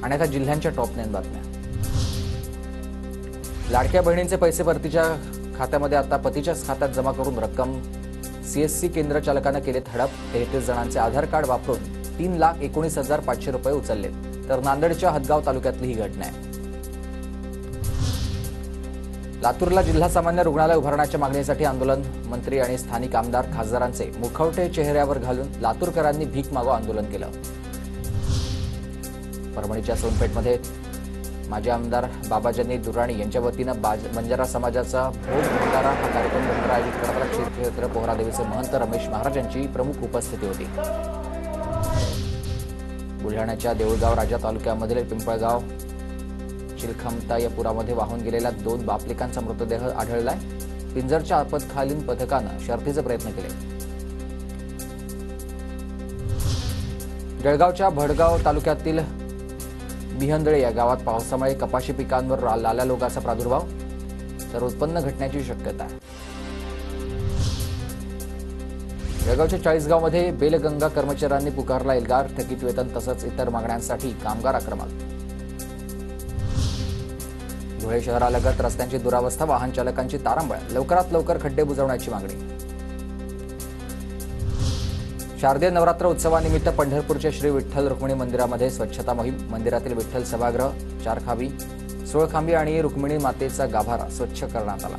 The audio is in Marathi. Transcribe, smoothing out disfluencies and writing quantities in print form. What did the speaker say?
आणि आता जिल्ह्यांच्या टॉप 9 बातम्या। लाडक्या बहिणींचे पैसे परतीच्या खात्यामध्ये आता पतीच्याच खात्यात जमा करून रक्कम सीएससी केंद्र चालकाने केलेत हडप। 33 जणांचे आधार कार्ड वापरून 3,19,500 रुपये उचलले। तर नांदेडच्या हदगाव तालुक्यातली ही घटना आहे। लातूरला जिल्हा सामान्य रुग्णालय उभारण्याच्या मागणीसाठी आंदोलन। मंत्री आणि स्थानिक आमदार खासदारांचे मुखवटे चेहऱ्यावर घालून लातूरकरांनी भीक मागो आंदोलन केलं। परभणीच्या सोनपेठमध्ये माजी आमदार बाबाजानी दुराणी यांच्या वतीनं बंजारा समाजाचा भोग भंडारा हा कार्यक्रम नंतर आयोजित करण्यात श्री क्षेत्र पोहरादेवीचे महंत रमेश महाराज यांची प्रमुख उपस्थिती होती। बुलढाण्याच्या देऊळगाव राजा तालुक्यामधील पिंपळगाव चिलखमता या पुरामध्ये वाहून गेलेल्या 2 बापलेकांचा मृतदेह आढळलाय। पिंजरच्या आपत्कालीन पथकानं शर्थीचे प्रयत्न केले। जळगावच्या भडगाव तालुक्यातील बिहंदळे या गावात पावसामुळे कपाशी पिकांवर लाल्या रोगाचा प्रादुर्भाव, तर उत्पन्न घटण्याची शक्यता आहे। जळगावच्या चाळीसगावमध्ये बेलगंगा कर्मचाऱ्यांनी पुकारला एल्गार, थकीत वेतन तसंच इतर मागण्यांसाठी कामगार आक्रमक। धुळे शहरालगत रस्त्यांची दुरावस्था, वाहन चालकांची तारांबळ, लवकरात लवकर खड्डे बुजवण्याची मागणी। शारदीय नवरात्र उत्सवानिमित्त पंढरपूरच्या श्री विठ्ठल रुक्मिणी मंदिरामध्ये स्वच्छता मोहीम। मंदिरातील विठ्ठल सभागृह, 4 खांबी, 16 खांबी आणि रुक्मिणी मातेचा गाभारा स्वच्छ करण्यात आला।